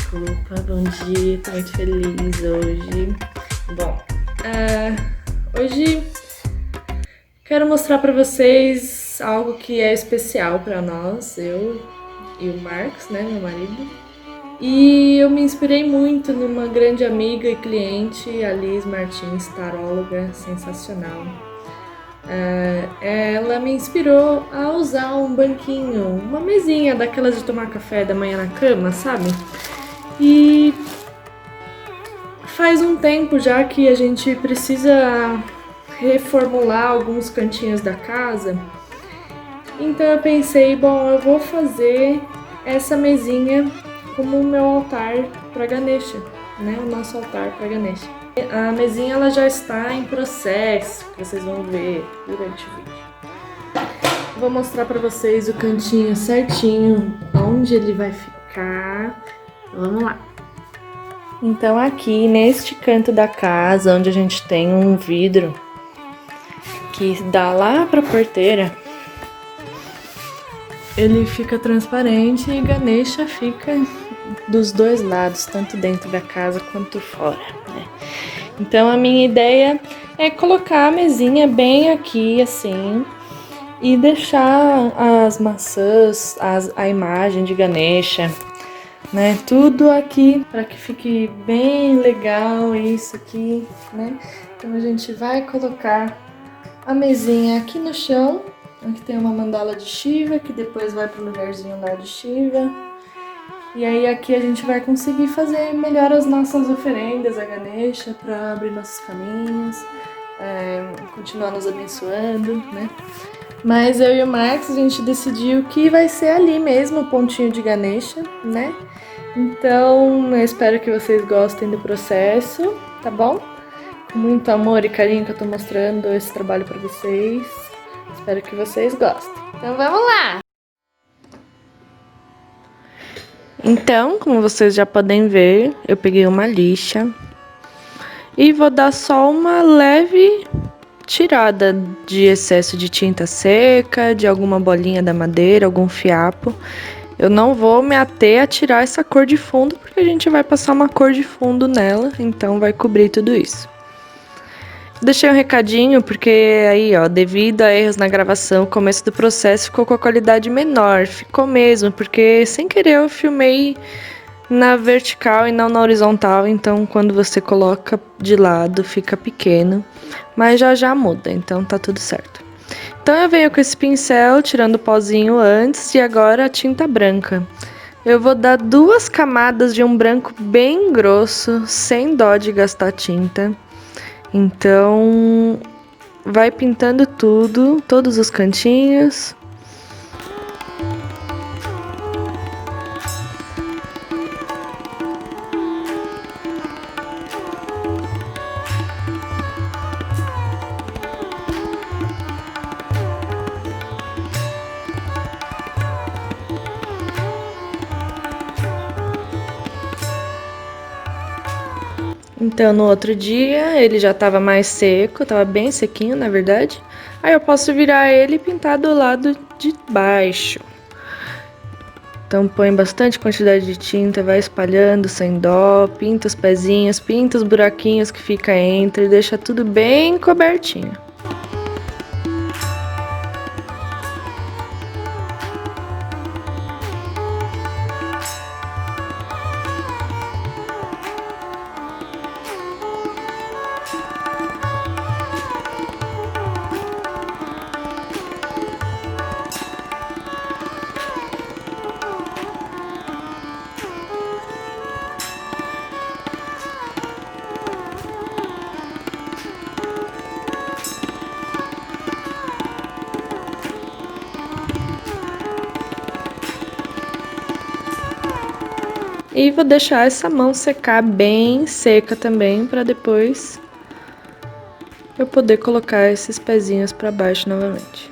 desculpa, bom dia, tô muito feliz hoje. Bom, hoje quero mostrar pra vocês algo que é especial pra nós, eu e o Marcos, né, meu marido. E eu me inspirei muito numa grande amiga e cliente, a Liz Martins, taróloga, sensacional. Ela me inspirou a usar um banquinho, uma mesinha daquelas de tomar café da manhã na cama, sabe? E faz um tempo já que a gente precisa reformular alguns cantinhos da casa. Então eu pensei, bom, eu vou fazer essa mesinha como o meu altar para Ganesha, né? O nosso altar para Ganesha. A mesinha ela já está em processo, que vocês vão ver durante o vídeo. Vou mostrar para vocês o cantinho certinho, onde ele vai ficar. Vamos lá. Então aqui neste canto da casa, onde a gente tem um vidro que dá lá para a porteira, ele fica transparente e Ganesha fica dos dois lados, tanto dentro da casa quanto fora, né? Então a minha ideia é colocar a mesinha bem aqui assim e deixar as maçãs, a imagem de Ganesha, né? Tudo aqui para que fique bem legal isso aqui, né? Então a gente vai colocar a mesinha aqui no chão. Aqui tem uma mandala de Shiva, que depois vai pro lugarzinho lá de Shiva. E aí aqui a gente vai conseguir fazer melhor as nossas oferendas a Ganesha para abrir nossos caminhos, continuar nos abençoando, né? Mas eu e o Max, a gente decidiu que vai ser ali mesmo o pontinho de Ganesha, né? Então eu espero que vocês gostem do processo, tá bom? Com muito amor e carinho que eu tô mostrando esse trabalho para vocês. Espero que vocês gostem. Então vamos lá! Então, como vocês já podem ver, eu peguei uma lixa e vou dar só uma leve tirada de excesso de tinta seca, de alguma bolinha da madeira, algum fiapo. Eu não vou me ater a tirar essa cor de fundo, porque a gente vai passar uma cor de fundo nela, então vai cobrir tudo isso. Deixei um recadinho porque aí, ó, devido a erros na gravação, o começo do processo ficou com a qualidade menor. Ficou mesmo, porque sem querer eu filmei na vertical e não na horizontal, então quando você coloca de lado fica pequeno, mas já muda, então tá tudo certo. Então eu venho com esse pincel, tirando o pozinho antes e agora a tinta branca. Eu vou dar 2 camadas de um branco bem grosso, sem dó de gastar tinta. Então, vai pintando tudo, todos os cantinhos. Então, no outro dia, ele já estava mais seco, estava bem sequinho, na verdade. Aí eu posso virar ele e pintar do lado de baixo. Então, põe bastante quantidade de tinta, vai espalhando sem dó, pinta os pezinhos, pinta os buraquinhos que fica entre, deixa tudo bem cobertinho. E vou deixar essa mão secar bem seca também, para depois eu poder colocar esses pezinhos para baixo novamente.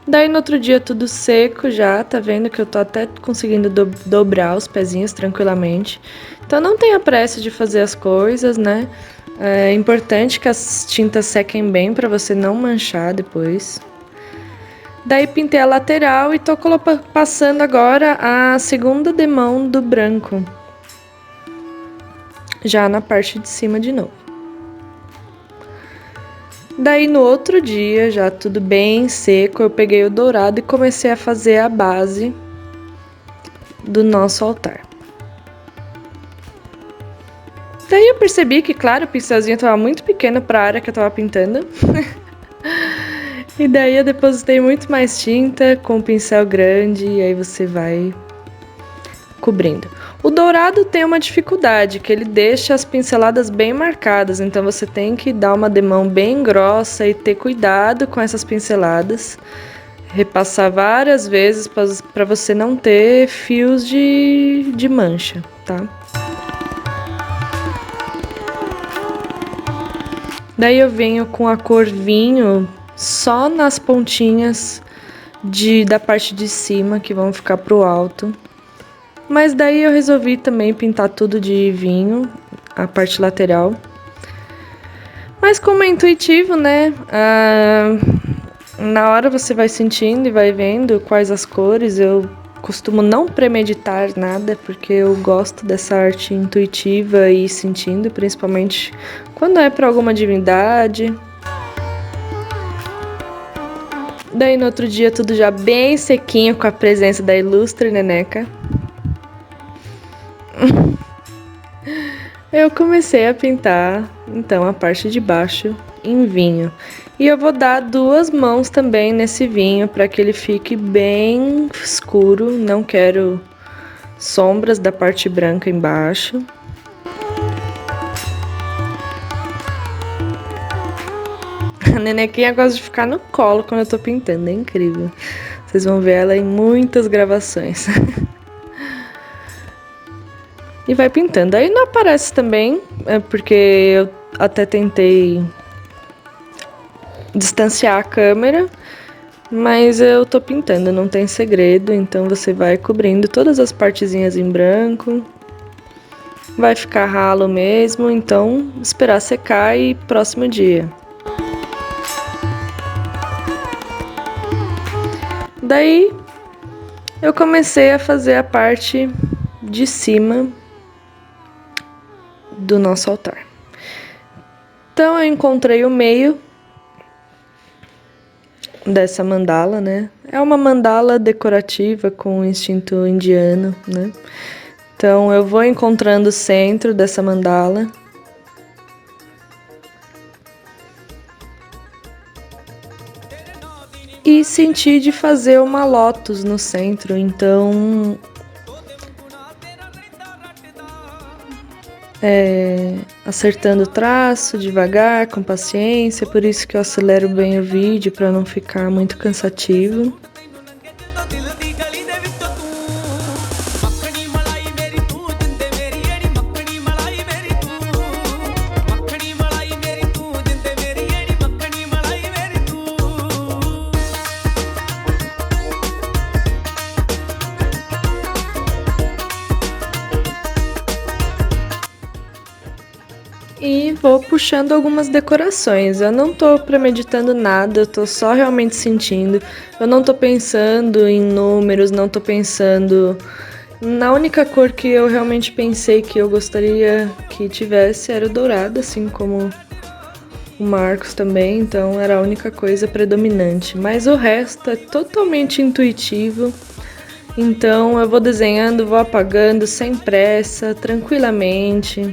Daí no outro dia tudo seco já, tá vendo que eu tô até conseguindo dobrar os pezinhos tranquilamente. Então não tenha pressa de fazer as coisas, né? É importante que as tintas sequem bem para você não manchar depois. Daí pintei a lateral e tô passando agora a segunda demão do branco. Já na parte de cima de novo. Daí no outro dia, já tudo bem seco, eu peguei o dourado e comecei a fazer a base do nosso altar. Daí eu percebi que, claro, o pincelzinho estava muito pequeno para a área que eu estava pintando. E daí eu depositei muito mais tinta com o pincel grande e aí você vai cobrindo. O dourado tem uma dificuldade, que ele deixa as pinceladas bem marcadas, então você tem que dar uma demão bem grossa e ter cuidado com essas pinceladas. Repassar várias vezes para você não ter fios de mancha, tá? Daí eu venho com a cor vinho só nas pontinhas da parte de cima, que vão ficar pro alto. Mas daí eu resolvi também pintar tudo de vinho, a parte lateral. Mas como é intuitivo, né? Na hora você vai sentindo e vai vendo quais as cores. Eu costumo não premeditar nada, porque eu gosto dessa arte intuitiva e sentindo, principalmente quando é para alguma divindade. Daí no outro dia tudo já bem sequinho com a presença da ilustre Neneca. Eu comecei a pintar, então, a parte de baixo em vinho. E eu vou dar 2 mãos também nesse vinho para que ele fique bem escuro. Não quero sombras da parte branca embaixo. A Nenequinha gosta de ficar no colo quando eu tô pintando, é incrível. Vocês vão ver ela em muitas gravações. E vai pintando. Aí não aparece também, porque eu até tentei distanciar a câmera, mas eu tô pintando, não tem segredo. Então você vai cobrindo todas as partezinhas em branco. Vai ficar ralo mesmo, então esperar secar e próximo dia. Daí eu comecei a fazer a parte de cima do nosso altar. Então eu encontrei o meio dessa mandala, né? É uma mandala decorativa com instinto indiano, né? Então eu vou encontrando o centro dessa mandala. E senti de fazer uma lótus no centro, então acertando o traço devagar, com paciência, por isso que eu acelero bem o vídeo para não ficar muito cansativo. E vou puxando algumas decorações. Eu não tô premeditando nada, eu tô só realmente sentindo. Eu não tô pensando em números, não tô pensando... Na única cor que eu realmente pensei que eu gostaria que tivesse era o dourado, assim como o Marcos também. Então era a única coisa predominante. Mas o resto é totalmente intuitivo. Então eu vou desenhando, vou apagando sem pressa, tranquilamente.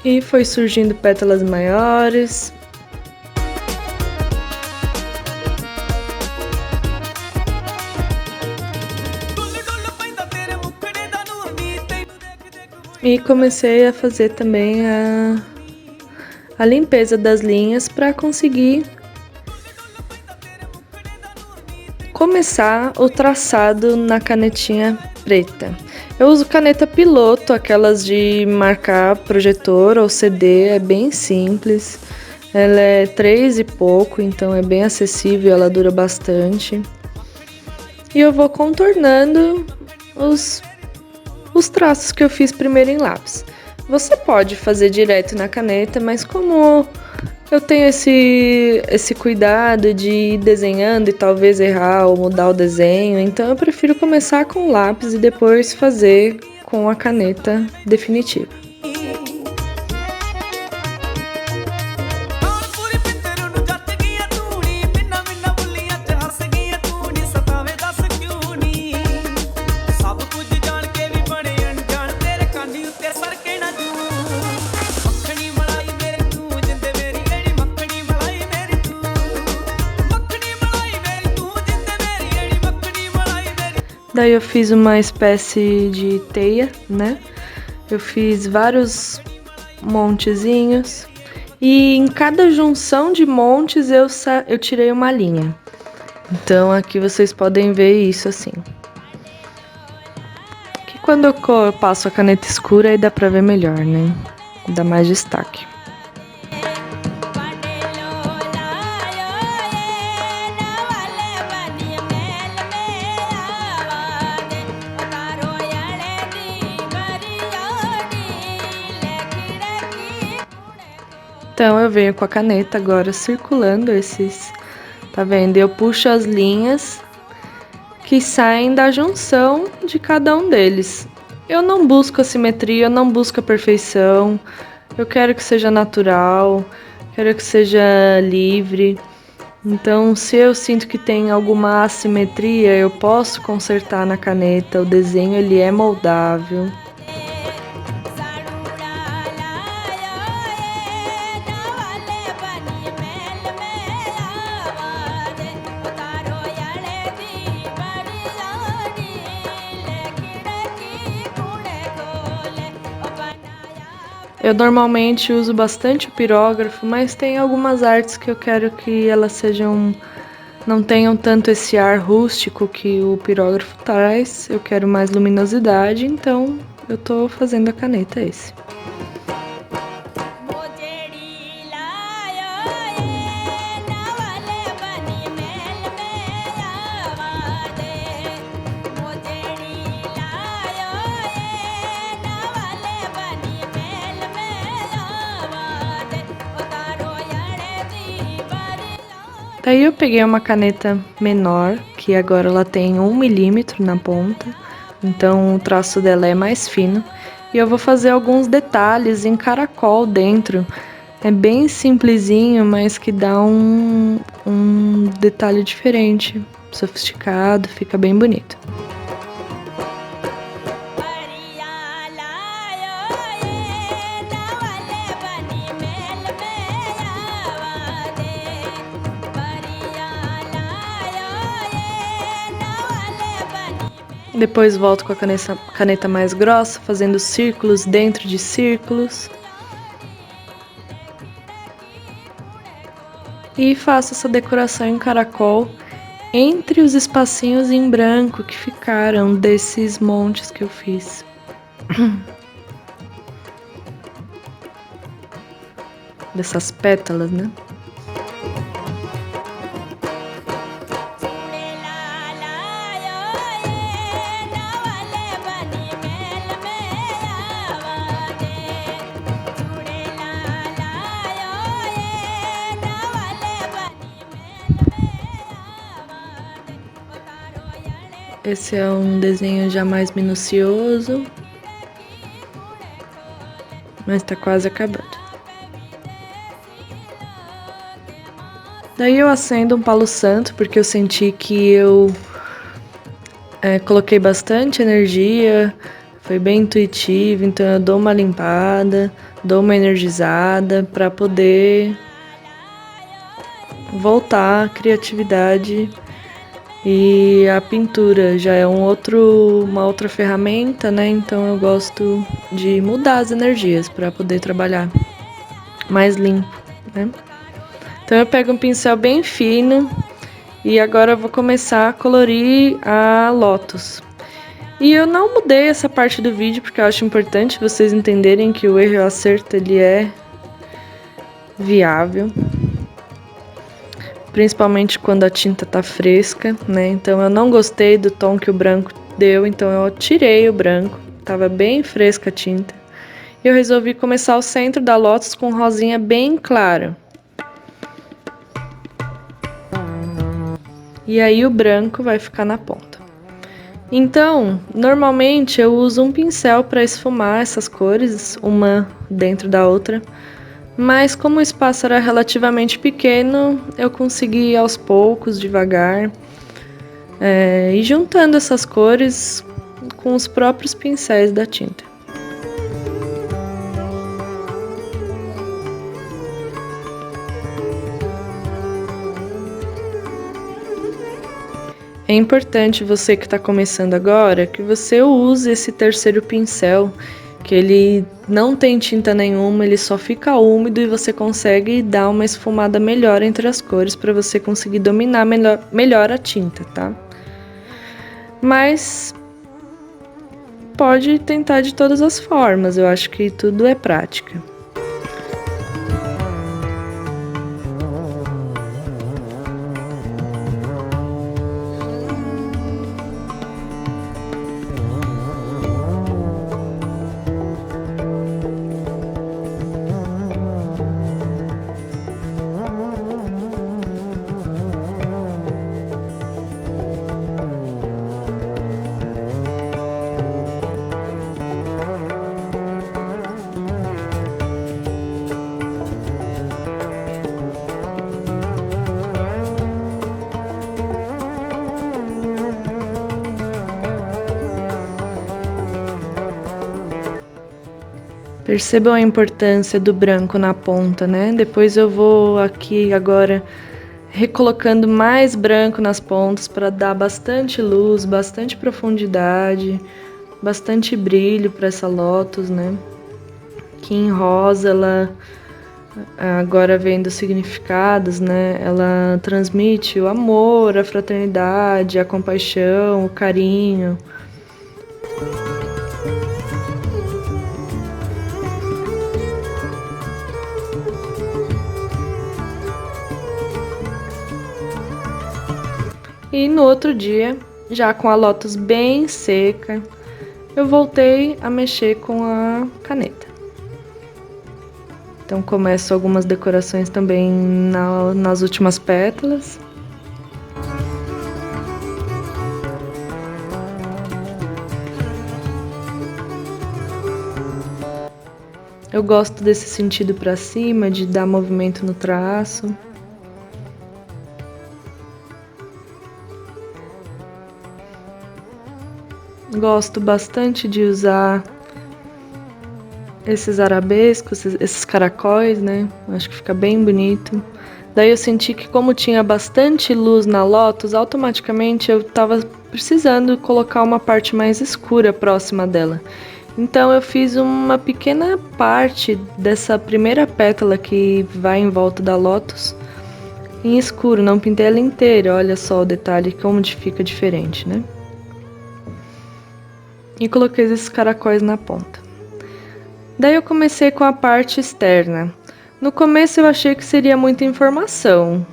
E foi surgindo pétalas maiores. E comecei a fazer também a limpeza das linhas para conseguir começar o traçado na canetinha preta. Eu uso caneta piloto, aquelas de marcar projetor ou CD, é bem simples. Ela é 3 e pouco, então é bem acessível, ela dura bastante. E eu vou contornando os traços que eu fiz primeiro em lápis. Você pode fazer direto na caneta, mas como Eu tenho esse cuidado de ir desenhando e talvez errar ou mudar o desenho, então eu prefiro começar com o lápis e depois fazer com a caneta definitiva. Daí eu fiz uma espécie de teia, né? Eu fiz vários montezinhos e em cada junção de montes eu tirei uma linha. Então aqui vocês podem ver isso assim. Que quando eu passo a caneta escura aí dá pra ver melhor, né? Dá mais destaque. Então eu venho com a caneta agora circulando esses, tá vendo? Eu puxo as linhas que saem da junção de cada um deles. Eu não busco a simetria, eu não busco a perfeição, eu quero que seja natural, quero que seja livre. Então, se eu sinto que tem alguma assimetria, eu posso consertar na caneta, o desenho ele é moldável. Eu normalmente uso bastante o pirógrafo, mas tem algumas artes que eu quero que elas sejam, não tenham tanto esse ar rústico que o pirógrafo traz. Eu quero mais luminosidade, então eu tô fazendo a caneta esse. Daí eu peguei uma caneta menor, que agora ela tem 1 milímetro na ponta, então o traço dela é mais fino. E eu vou fazer alguns detalhes em caracol dentro. É bem simplesinho, mas que dá um detalhe diferente, sofisticado, fica bem bonito. Depois volto com a caneta mais grossa, fazendo círculos dentro de círculos. E faço essa decoração em caracol entre os espacinhos em branco que ficaram desses montes que eu fiz. Dessas pétalas, né? Esse é um desenho já mais minucioso, mas tá quase acabando. Daí eu acendo um palo santo, porque eu senti que eu coloquei bastante energia, foi bem intuitivo, então eu dou uma limpada, dou uma energizada para poder voltar à criatividade. E a pintura já é uma outra ferramenta, né? Então eu gosto de mudar as energias para poder trabalhar mais limpo, né? Então eu pego um pincel bem fino e agora eu vou começar a colorir a lótus. E eu não mudei essa parte do vídeo porque eu acho importante vocês entenderem que o erro e o acerto ele é viável. Principalmente quando a tinta tá fresca, né? Então eu não gostei do tom que o branco deu, então eu tirei o branco. Tava bem fresca a tinta. E eu resolvi começar o centro da lótus com rosinha bem clara. e aí o branco vai ficar na ponta. Então, normalmente eu uso um pincel para esfumar essas cores, uma dentro da outra, mas como o espaço era relativamente pequeno, eu consegui ir aos poucos, devagar, e juntando essas cores com os próprios pincéis da tinta. É importante você que está começando agora que você use esse terceiro pincel, que ele não tem tinta nenhuma, ele só fica úmido e você consegue dar uma esfumada melhor entre as cores para você conseguir dominar melhor a tinta, tá? Mas pode tentar de todas as formas, eu acho que tudo é prática. Percebam a importância do branco na ponta, né? Depois eu vou aqui agora recolocando mais branco nas pontas para dar bastante luz, bastante profundidade, bastante brilho para essa lótus, né? Que em rosa ela, agora vendo os significados, né? Ela transmite o amor, a fraternidade, a compaixão, o carinho. E no outro dia, já com a lótus bem seca, eu voltei a mexer com a caneta. Então começo algumas decorações também nas últimas pétalas. Eu gosto desse sentido para cima, de dar movimento no traço. Gosto bastante de usar esses arabescos, esses caracóis, né? Acho que fica bem bonito. Daí eu senti que como tinha bastante luz na lótus, automaticamente eu tava precisando colocar uma parte mais escura próxima dela. Então eu fiz uma pequena parte dessa primeira pétala que vai em volta da lótus em escuro, não pintei ela inteira. Olha só o detalhe, como fica diferente, né? E coloquei esses caracóis na ponta. Daí eu comecei com a parte externa. No começo eu achei que seria muita informação,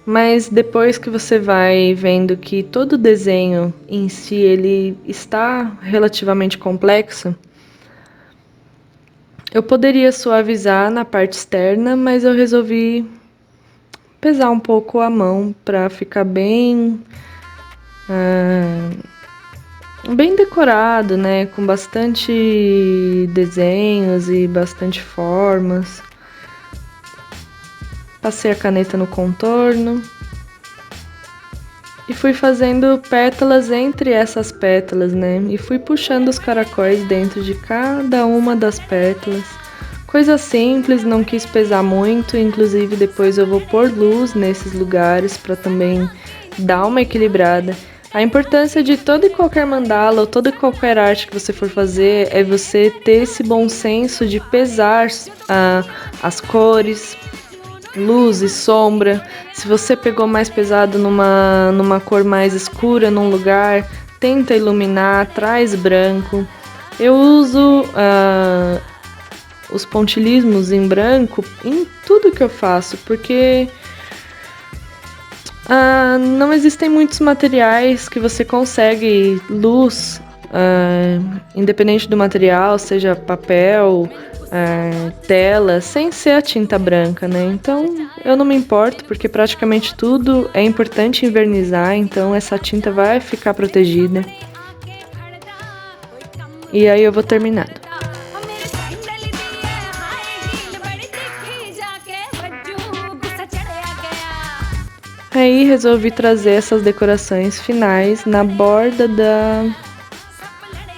mas depois que você vai vendo que todo o desenho em si ele está relativamente complexo, eu poderia suavizar na parte externa, mas eu resolvi pesar um pouco a mão para ficar bem decorado, né? Com bastante desenhos e bastante formas. Passei a caneta no contorno e fui fazendo pétalas entre essas pétalas, né? E fui puxando os caracóis dentro de cada uma das pétalas. Coisa simples, não quis pesar muito, inclusive depois eu vou pôr luz nesses lugares para também dar uma equilibrada. A importância de toda e qualquer mandala ou toda e qualquer arte que você for fazer é você ter esse bom senso de pesar as cores, luz e sombra. Se você pegou mais pesado numa cor mais escura num lugar, tenta iluminar, traz branco. Eu uso os pontilhismos em branco em tudo que eu faço, porque não existem muitos materiais que você consegue luz independente do material, seja papel, tela, sem ser a tinta branca, né? Então eu não me importo, porque praticamente tudo é importante envernizar, então essa tinta vai ficar protegida. E aí eu vou terminando. Aí resolvi trazer essas decorações finais na borda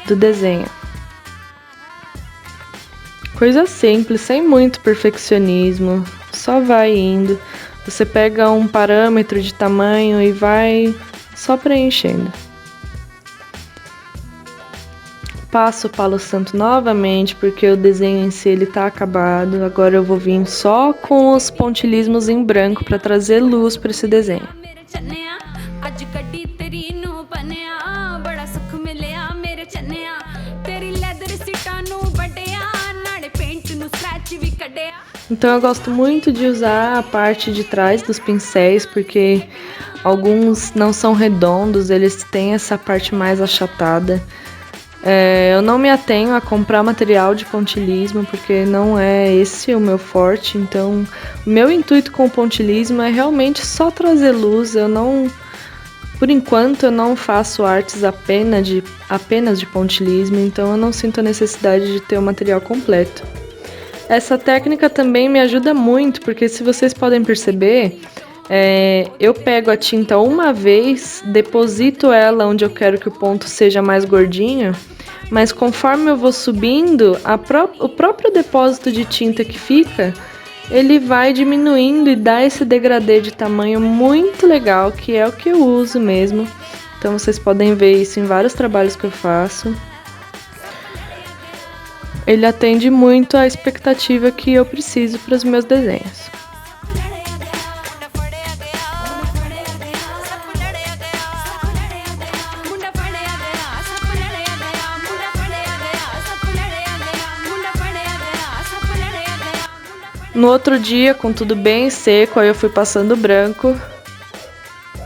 do desenho. Coisa simples, sem muito perfeccionismo, só vai indo. Você pega um parâmetro de tamanho e vai só preenchendo. Passo o palo santo novamente, porque o desenho em si ele tá acabado. Agora eu vou vir só com os pontilhismos em branco para trazer luz para esse desenho. Então eu gosto muito de usar a parte de trás dos pincéis, porque alguns não são redondos, eles têm essa parte mais achatada. Eu não me atenho a comprar material de pontilhismo, porque não é esse o meu forte. Então, o meu intuito com o pontilhismo é realmente só trazer luz. Por enquanto, eu não faço artes apenas de pontilhismo, então eu não sinto a necessidade de ter o material completo. Essa técnica também me ajuda muito, porque se vocês podem perceber, eu pego a tinta uma vez, deposito ela onde eu quero que o ponto seja mais gordinho, mas conforme eu vou subindo, o próprio depósito de tinta que fica, ele vai diminuindo e dá esse degradê de tamanho muito legal, que é o que eu uso mesmo. Então vocês podem ver isso em vários trabalhos que eu faço. Ele atende muito à expectativa que eu preciso para os meus desenhos. No outro dia, com tudo bem seco, aí eu fui passando branco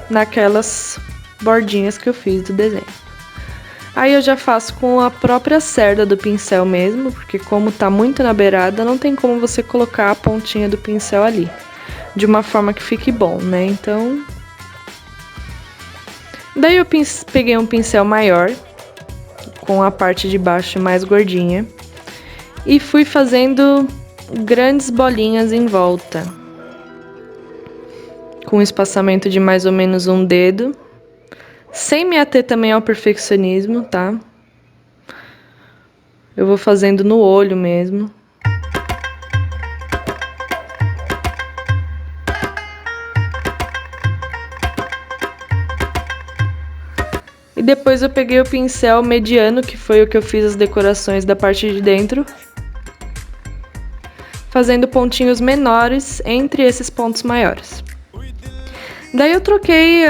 naquelas bordinhas que eu fiz do desenho. Aí eu já faço com a própria cerda do pincel mesmo, porque como tá muito na beirada, não tem como você colocar a pontinha do pincel ali, de uma forma que fique bom, né? Então, daí eu peguei um pincel maior, com a parte de baixo mais gordinha, e fui fazendo grandes bolinhas em volta, com um espaçamento de mais ou menos um dedo, sem me ater também ao perfeccionismo, tá? Eu vou fazendo no olho mesmo. E depois eu peguei o pincel mediano, que foi o que eu fiz as decorações da parte de dentro, fazendo pontinhos menores entre esses pontos maiores. Daí eu troquei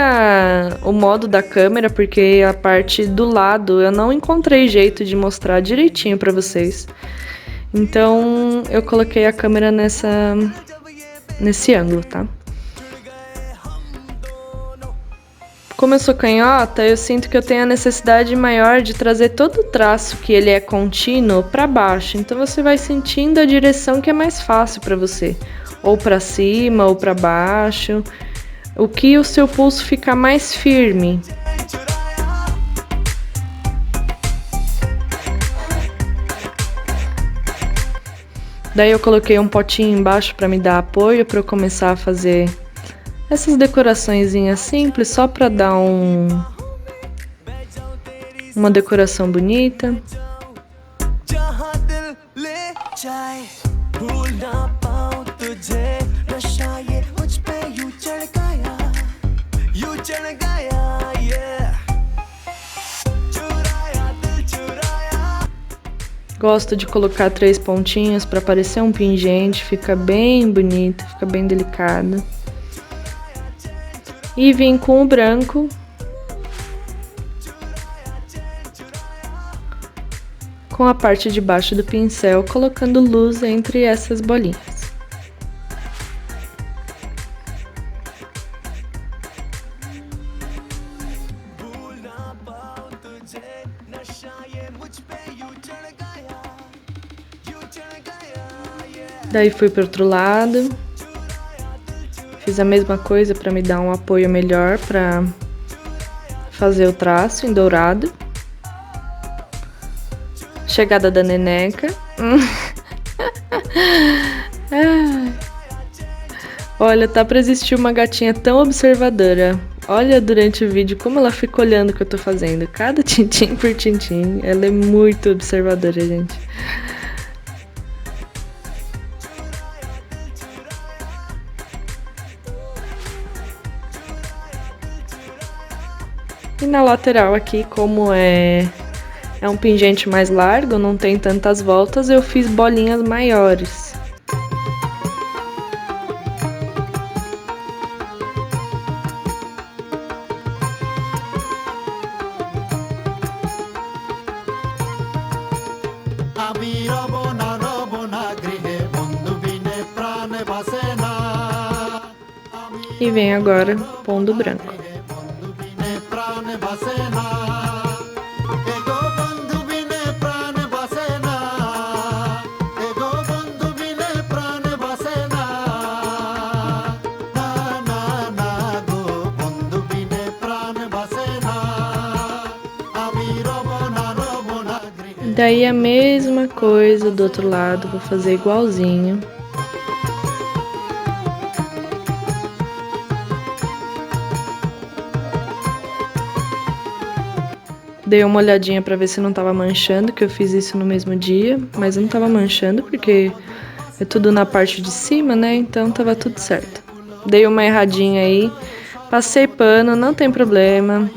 o modo da câmera, porque a parte do lado eu não encontrei jeito de mostrar direitinho pra vocês. Então eu coloquei a câmera nesse ângulo, tá? Como eu sou canhota, eu sinto que eu tenho a necessidade maior de trazer todo o traço que ele é contínuo para baixo. Então você vai sentindo a direção que é mais fácil para você, ou para cima ou para baixo, o que o seu pulso fica mais firme. Daí eu coloquei um potinho embaixo para me dar apoio, para eu começar a fazer essas decoraçõezinhas simples, só para dar uma decoração bonita. Gosto de colocar 3 pontinhos para parecer um pingente, fica bem bonito, fica bem delicado. E vim com o branco, com a parte de baixo do pincel, colocando luz entre essas bolinhas. Daí fui pro outro lado. Fiz a mesma coisa para me dar um apoio melhor para fazer o traço em dourado. Chegada da neneca. Olha, tá pra existir uma gatinha tão observadora. Olha durante o vídeo como ela fica olhando o que eu tô fazendo. Cada tintim por tintim. Ela é muito observadora, gente. E na lateral aqui, como é um pingente mais largo, não tem tantas voltas, eu fiz bolinhas maiores. E vem agora pondo branco. Daí a mesma coisa do outro lado, vou fazer igualzinho. Dei uma olhadinha pra ver se não tava manchando, que eu fiz isso no mesmo dia, mas não tava manchando porque é tudo na parte de cima, né? Então tava tudo certo. Dei uma erradinha aí, passei pano, não tem problema.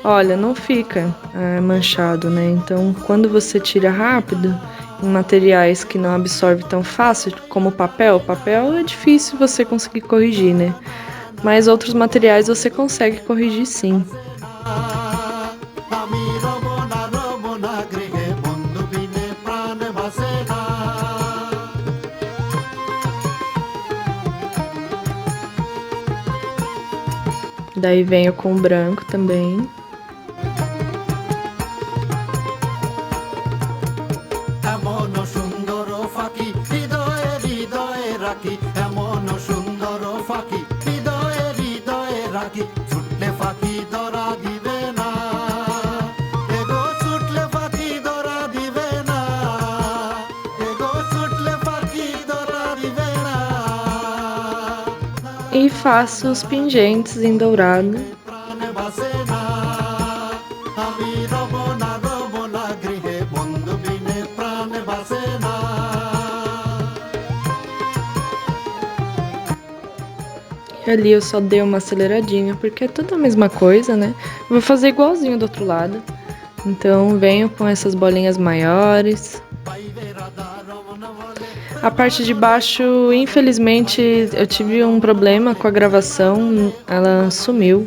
Olha, não fica manchado, né? Então, quando você tira rápido, em materiais que não absorvem tão fácil, como papel é difícil você conseguir corrigir, né? Mas outros materiais você consegue corrigir sim. Daí venho com o branco também. E faço os pingentes em dourado. E ali eu só dei uma aceleradinha, porque é tudo a mesma coisa, né? Vou fazer igualzinho do outro lado. Então venho com essas bolinhas maiores. A parte de baixo, infelizmente, eu tive um problema com a gravação, ela sumiu.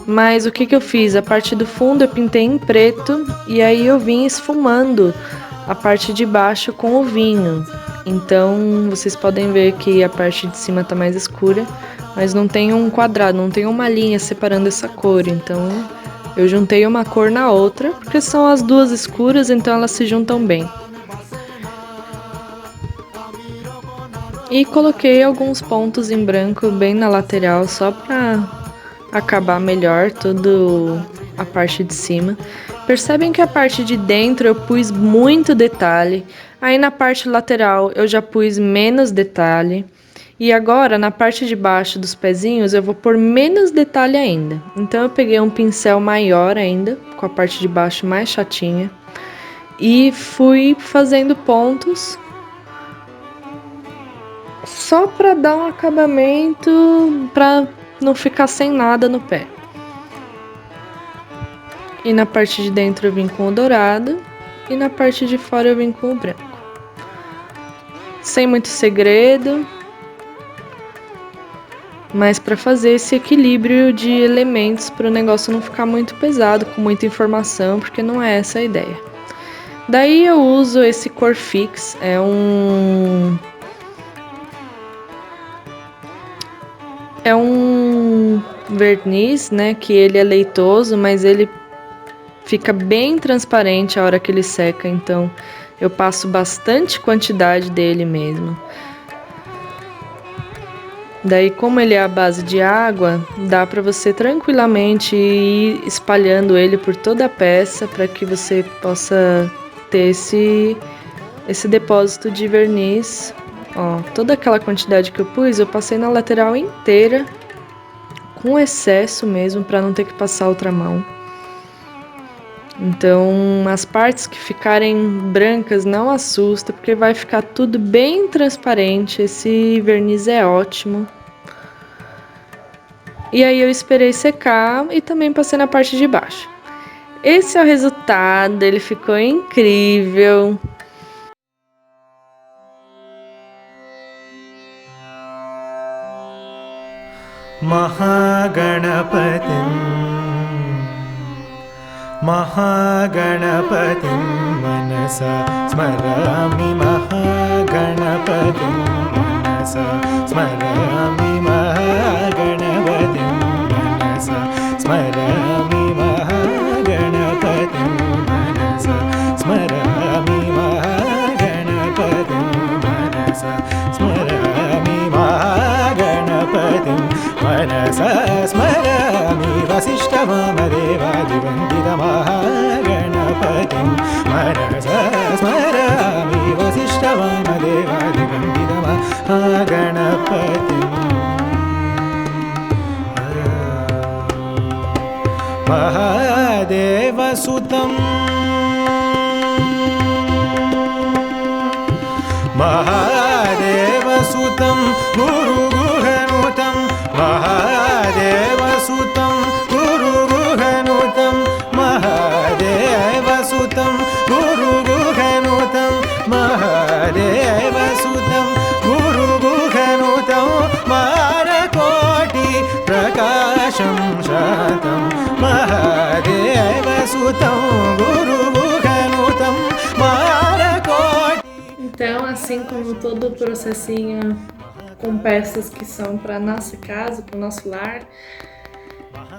Mas o que que eu fiz? A parte do fundo eu pintei em preto e aí eu vim esfumando a parte de baixo com o vinho. Então vocês podem ver que a parte de cima tá mais escura, mas não tem um quadrado, não tem uma linha separando essa cor. Então eu juntei uma cor na outra, porque são as duas escuras, então elas se juntam bem. E coloquei alguns pontos em branco bem na lateral, só pra acabar melhor toda a parte de cima. Percebem que a parte de dentro eu pus muito detalhe, aí na parte lateral eu já pus menos detalhe, e agora na parte de baixo dos pezinhos eu vou pôr menos detalhe ainda. Então eu peguei um pincel maior ainda, com a parte de baixo mais chatinha, e fui fazendo pontos só para dar um acabamento, para não ficar sem nada no pé. E na parte de dentro eu vim com o dourado e na parte de fora eu vim com o branco. Sem muito segredo, mas para fazer esse equilíbrio de elementos para o negócio não ficar muito pesado, com muita informação, porque não é essa a ideia. Daí eu uso esse Corfix, é um verniz, né, que ele é leitoso, mas ele fica bem transparente a hora que ele seca, então Eu passo bastante quantidade dele mesmo. Daí, como ele é à base de água, dá para você tranquilamente ir espalhando ele por toda a peça para que você possa ter esse depósito de verniz. Ó, toda aquela quantidade que eu pus, eu passei na lateral inteira, com excesso mesmo, para não ter que passar outra mão. Então, as partes que ficarem brancas não assusta, porque vai ficar tudo bem transparente. Esse verniz é ótimo. E aí eu esperei secar e também passei na parte de baixo. Esse é o resultado, ele ficou incrível. महागणपतिं मनसा स्मरामि महागणपतिं मनसा स्मरामि महागणपतिं मनसा स्मरामि महागणपतिं मनसा स्मरामि महागणपतिं मनसा स्मरामि महागणपतिं मनसा स्मरामि वसिष्ठवामदेवादिवन्दितमहागणपतिं मनसा स्मरामि वसिष्ठवामदेवादिवन्दितमहागणपतिं महादेवसुतं महादेवसुतं गुरुगुहनुतं महादेवसुतं गुरुगुहनुतं महादेवसुतं गुरुगुहनुतं महादेवसुतं गुरुगुहनुतं मारकोटि प्रकाशं शातं महादेवसुतं गुरुगुहनुतं मारकोटि. Então, assim como todo o processinho com peças que são para nossa casa, para o nosso lar,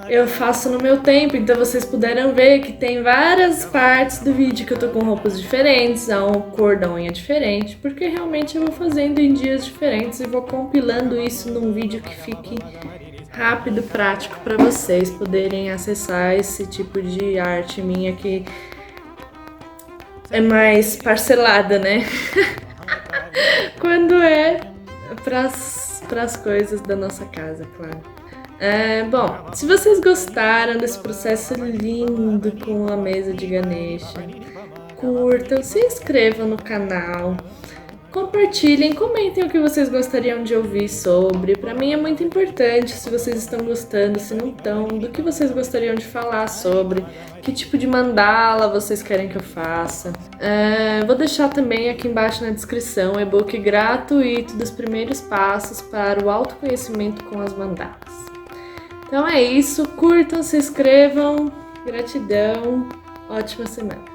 eu faço no meu tempo. Então vocês puderam ver que tem várias partes do vídeo que eu tô com roupas diferentes, a cor da unha diferente, porque realmente eu vou fazendo em dias diferentes e vou compilando isso num vídeo que fique rápido, prático para vocês poderem acessar esse tipo de arte minha que é mais parcelada, né? Quando é pras coisas da nossa casa, claro. Bom, se vocês gostaram desse processo lindo com a mesa de Ganesha, curtam, se inscrevam no canal, compartilhem, comentem o que vocês gostariam de ouvir sobre. Pra mim é muito importante se vocês estão gostando, se não estão, do que vocês gostariam de falar sobre, que tipo de mandala vocês querem que eu faça. Vou deixar também aqui embaixo na descrição o e-book gratuito dos primeiros passos para o autoconhecimento com as mandalas. Então é isso, curtam, se inscrevam, gratidão, ótima semana!